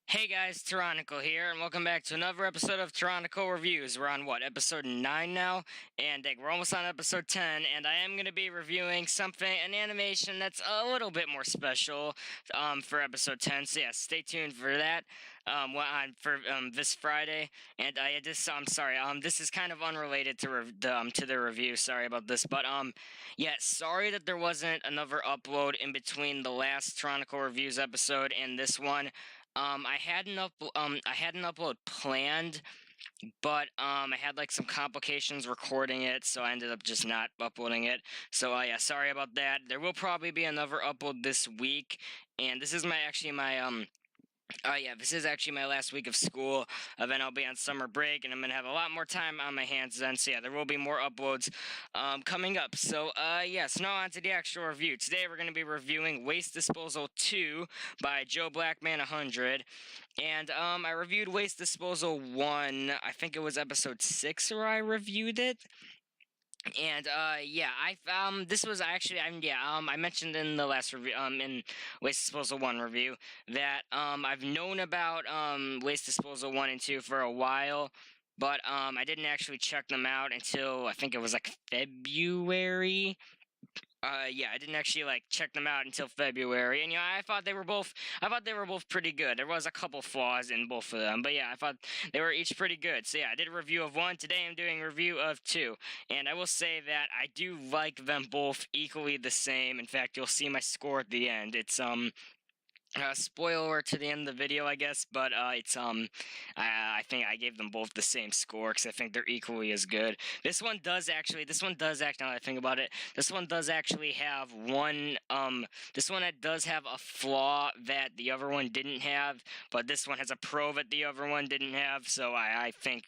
Hey guys, Terronicle here, and welcome back to another episode of Terronicle Reviews. We're on what, episode 9 now? And we're almost on episode 10, and I am going to be reviewing an animation that's a little bit more special for episode 10. So yeah, stay tuned for that this Friday. And I'm sorry, this is kind of unrelated to the review. Sorry about this, but yeah, sorry that there wasn't another upload in between the last Terronicle Reviews episode and this one. I had an upload planned, but I had like some complications recording it, so I ended up just not uploading it. So yeah, sorry about that. There will probably be another upload this week, and this is this is actually my last week of school. Then I'll be on summer break, and I'm gonna have a lot more time on my hands then. So yeah, there will be more uploads coming up. So so now on to the actual review. Today we're gonna be reviewing Waste Disposal 2 by JoeBlackMan100, and I reviewed Waste Disposal 1. I think it was episode 6 where I reviewed it. And this was actually I mentioned in the last review in Waste Disposal 1 review that I've known about Waste Disposal 1 and 2 for a while, but I didn't actually check them out until I think it was like February. I didn't actually like check them out until February, and I thought they were both pretty good. There was a couple flaws in both of them, but yeah, I thought they were each pretty good. So yeah, I did a review of 1. Today I'm doing a review of 2, and I will say that I do like them both equally the same. In fact, you'll see my score at the end. It's spoiler to the end of the video, I guess, but I think I gave them both the same score because I think they're equally as good. This one does now that I think about it, this one does actually have does have a flaw that the other one didn't have, but this one has a pro that the other one didn't have, so I think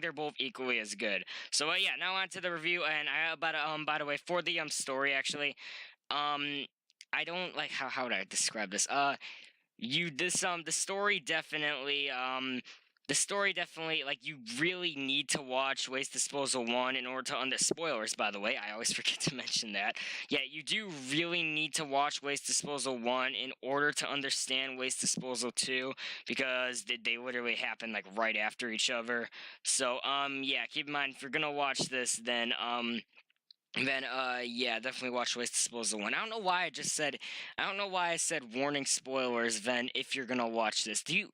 they're both equally as good. So now on to the review, and by the way, for the story, actually, I don't like how would I describe this? The story definitely, like, you really need to watch Waste Disposal 1 in order to spoilers, by the way, I always forget to mention that. Yeah, you do really need to watch Waste Disposal 1 in order to understand Waste Disposal 2, because they literally happen like right after each other. So keep in mind, if you're gonna watch this, then definitely watch Waste Disposal 1. I don't know why I said warning spoilers then if you're gonna watch this. Do you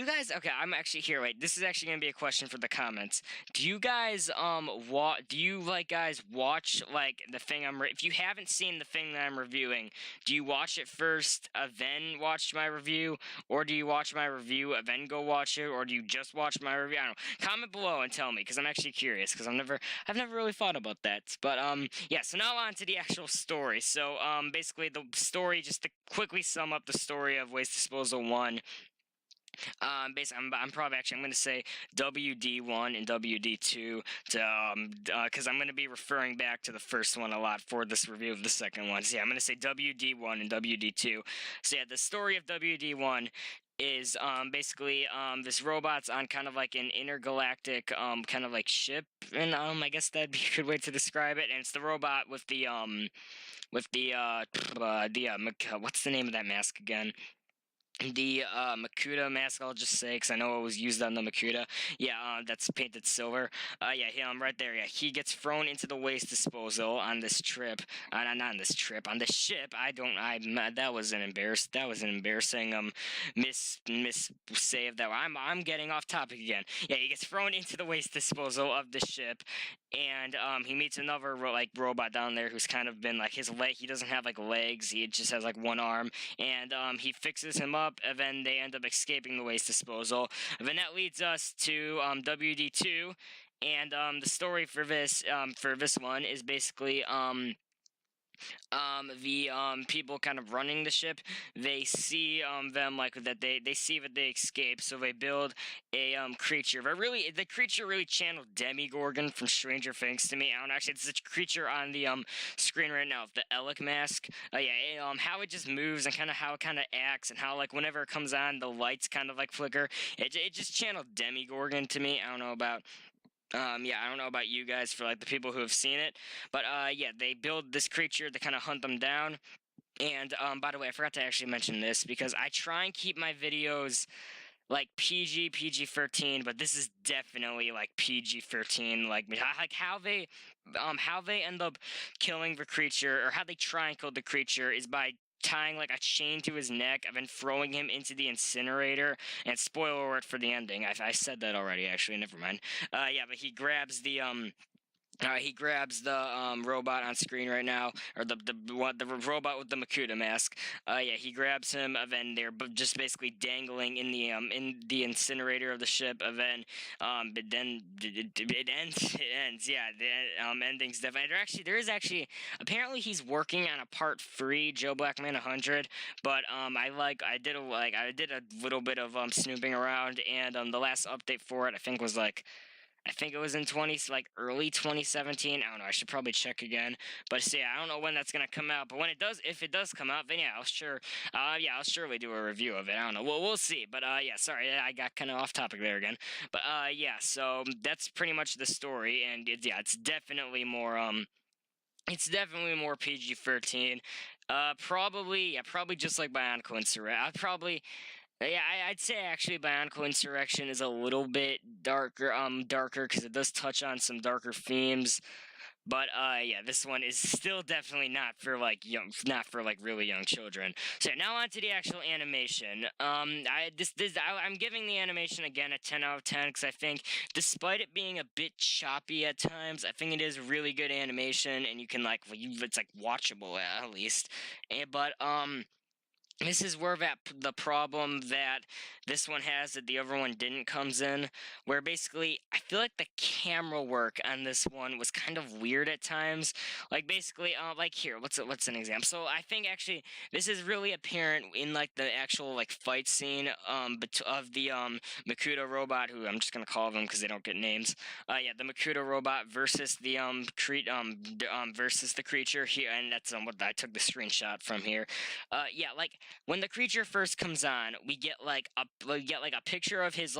guys, okay, I'm actually here, wait, this is actually gonna be a question for the comments. Do you guys, guys watch, like, the thing if you haven't seen the thing that I'm reviewing, do you watch it first, then watch my review, or do you watch my review, then go watch it, or do you just watch my review? I don't know. Comment below and tell me, because I'm actually curious, because I've never really thought about that. But so now on to the actual story. So basically the story, just to quickly sum up the story of Waste Disposal 1. I'm going to say WD1 and WD2 because I'm going to be referring back to the first one a lot for this review of the second one. So yeah, I'm going to say WD1 and WD2. So yeah, the story of WD1 is basically this robot's on kind of like an intergalactic kind of like ship, and I guess that'd be a good way to describe it. And it's the robot with the what's the name of that mask again? The Makuta mask, I'll just say, because I know it was used on the Makuta. Yeah, that's painted silver. Right there. Yeah, he gets thrown into the waste disposal on this trip. Not on this trip, on this ship. That was an embarrassing miss save that. I'm getting off topic again. Yeah, he gets thrown into the waste disposal of the ship, and he meets another robot down there who's kind of been like his leg. He doesn't have like legs. He just has like one arm, and he fixes him up, and then they end up escaping the waste disposal. And then that leads us to WD2, and the story for this one is basically the people kind of running the ship, they see them like that they see that they escape, so they build a creature. But really, the creature really channeled Demigorgon from Stranger Things to me. I don't actually, it's a creature on the screen right now, the Alec mask. How it just moves and kind of how it kind of acts, and how like whenever it comes on, the lights kind of like flicker. It just channeled Demigorgon to me. I don't know about you guys, for like the people who have seen it, but they build this creature to kind of hunt them down. And by the way, I forgot to actually mention this because I try and keep my videos like PG 13, but this is definitely like PG 13. Like how they end up killing the creature, or how they try and kill the creature, is by tying like a chain to his neck and then throwing him into the incinerator. And spoiler alert for the ending. I said that already. Actually, never mind. Yeah, but he grabs the robot on screen right now, or the robot with the Makuta mask. Yeah, he grabs him, and then they're just basically dangling in the incinerator of the ship. And then but then it ends. It ends. Yeah, the ending's definitely. There is actually, apparently he's working on a part 3, JoeBlackMan100. But I did a little bit of snooping around, and the last update for it, I think it was in early 2017. I don't know. I should probably check again. But so, yeah, I don't know when that's gonna come out. But when it does, if it does come out, then yeah, I'll surely do a review of it. I don't know. We'll see. But yeah, sorry, I got kind of off topic there again. But yeah, so that's pretty much the story, and it's definitely more PG-13. Probably just like Bionicle Insurrection. I'd say actually Bionicle Insurrection is a little bit darker because it does touch on some darker themes. But yeah, this one is still definitely not for like really young children. So now on to the actual animation. I'm giving the animation again a 10 out of 10 because I think, despite it being a bit choppy at times, I think it is really good animation, and you can it's like watchable at least. But this is where the problem that this one has that the other one didn't comes in, where basically I feel like the camera work on this one was kind of weird at times. Like basically, like here, what's an example? So I think actually this is really apparent in like the actual like fight scene of the Makuta robot, who I'm just gonna call them because they don't get names. Yeah, the Makuta robot versus the versus the creature here, and that's what I took the screenshot from here. Yeah, like when the creature first comes on, we get a picture of his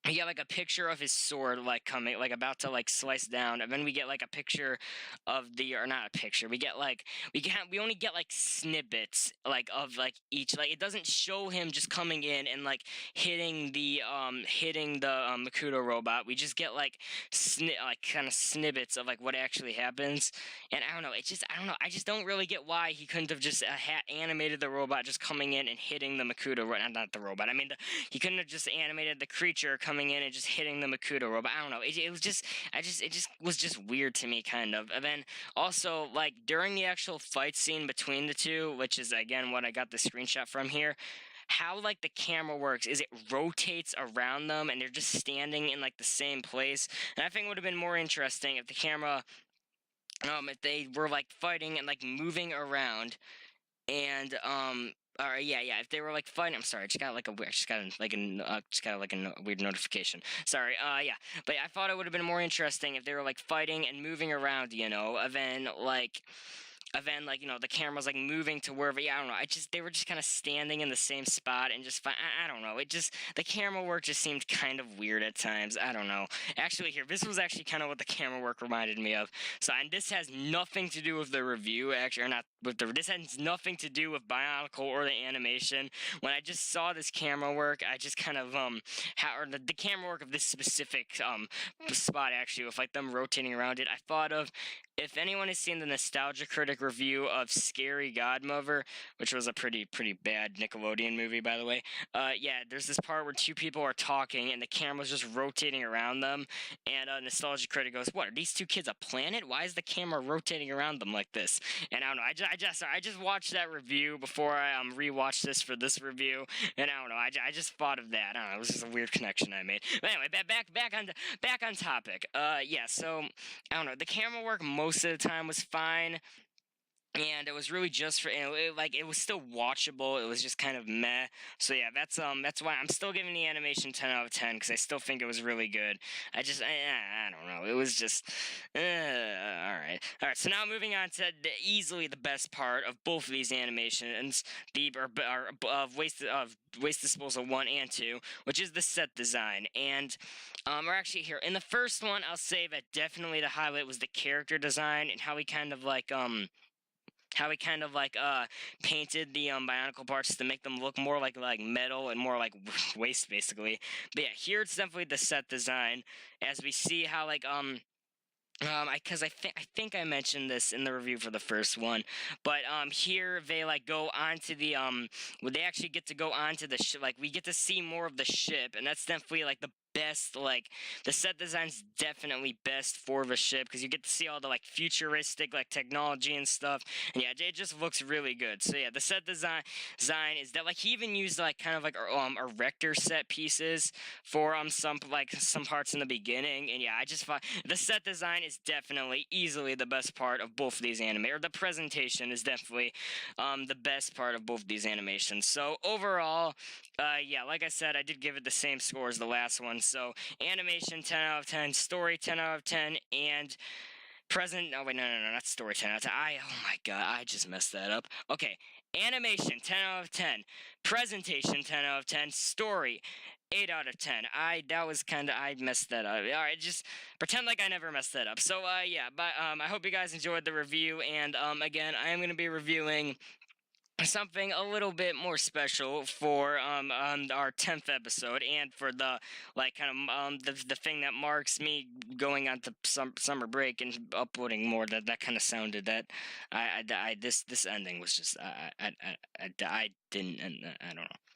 we get like a picture of his sword coming about to slice down, and then we get like a picture of the or not a picture. We only get like snippets of each, it doesn't show him just coming in and hitting the Makuta robot. We just get kind of snippets of what actually happens. And I don't know, I don't know, I just don't really get why he couldn't have just animated the robot just coming in and hitting the Makuta, not the robot, I mean he couldn't have just animated the creature coming in and just hitting the Makuta robot. I don't know. It was just, it just was just weird to me, kind of. And then also, during the actual fight scene between the two, which is again what I got the screenshot from here, how the camera works is it rotates around them and they're just standing in the same place. And I think it would have been more interesting if the camera, if they were fighting and moving around, and yeah. If they were fighting, I'm sorry, I just got a weird notification. Sorry. Yeah. But I thought it would have been more interesting if they were fighting and moving around, and then the camera's moving to wherever. Yeah, I don't know. They were just kind of standing in the same spot and just. I don't know. The camera work just seemed kind of weird at times. I don't know. Actually, here, this was actually kind of what the camera work reminded me of. So, and this has nothing to do with the review, actually, or not with the. This has nothing to do with Bionicle or the animation. When I just saw this camera work, I just kind of the camera work of this specific spot, actually, with them rotating around it, I thought of. If anyone has seen the Nostalgia Critic review of Scary Godmother, which was a pretty bad Nickelodeon movie, by the way, yeah, there's this part where two people are talking and the camera's just rotating around them, and Nostalgia Critic goes, "What, are these two kids a planet? Why is the camera rotating around them like this?" And I don't know, I just watched that review before I rewatched this for this review, and I don't know, I just thought of that. I don't know, it was just a weird connection I made. But anyway, back on topic. Yeah, so I don't know, the camera work most of the time was fine, and it was really just for it was still watchable. It was just kind of meh. So yeah, that's why I'm still giving the animation 10 out of 10 because I still think it was really good. I don't know. It was just all right. So now moving on to easily the best part of both of these animations, Waste Disposal 1 and 2, which is the set design. And or actually here in the first one, I'll say that definitely the highlight was the character design and how he kind of how he kind of like painted the Bionicle parts to make them look more like metal and more like waste basically. But yeah, here it's definitely the set design as we see how like I think I mentioned this in the review for the first one, but here they like go onto the well, they actually get to go onto the ship. Like we get to see more of the ship, and that's definitely like the best. Like the set design's definitely best for the ship because you get to see all the like futuristic like technology and stuff. And yeah, it just looks really good. So yeah, the set design is that like he even used like kind of like erector set pieces for some parts in the beginning. And yeah, I just thought the set design is definitely easily the best part of both of these anime, or the presentation is definitely the best part of both of these animations. So overall, yeah, like I said, I did give it the same score as the last one. So animation 10 out of 10, story 10 out of 10, and oh wait, no, not story 10 out of 10. Oh my god, I just messed that up. Okay, animation 10 out of 10, presentation 10 out of 10, story 8 out of 10. I messed that up. Alright, just pretend like I never messed that up. So yeah, but I hope you guys enjoyed the review, and again, I am gonna be reviewing something a little bit more special for our 10th episode, and for the like kind of the thing that marks me going on to summer break and uploading more. That kind of sounded that this ending was just I didn't, and I don't know.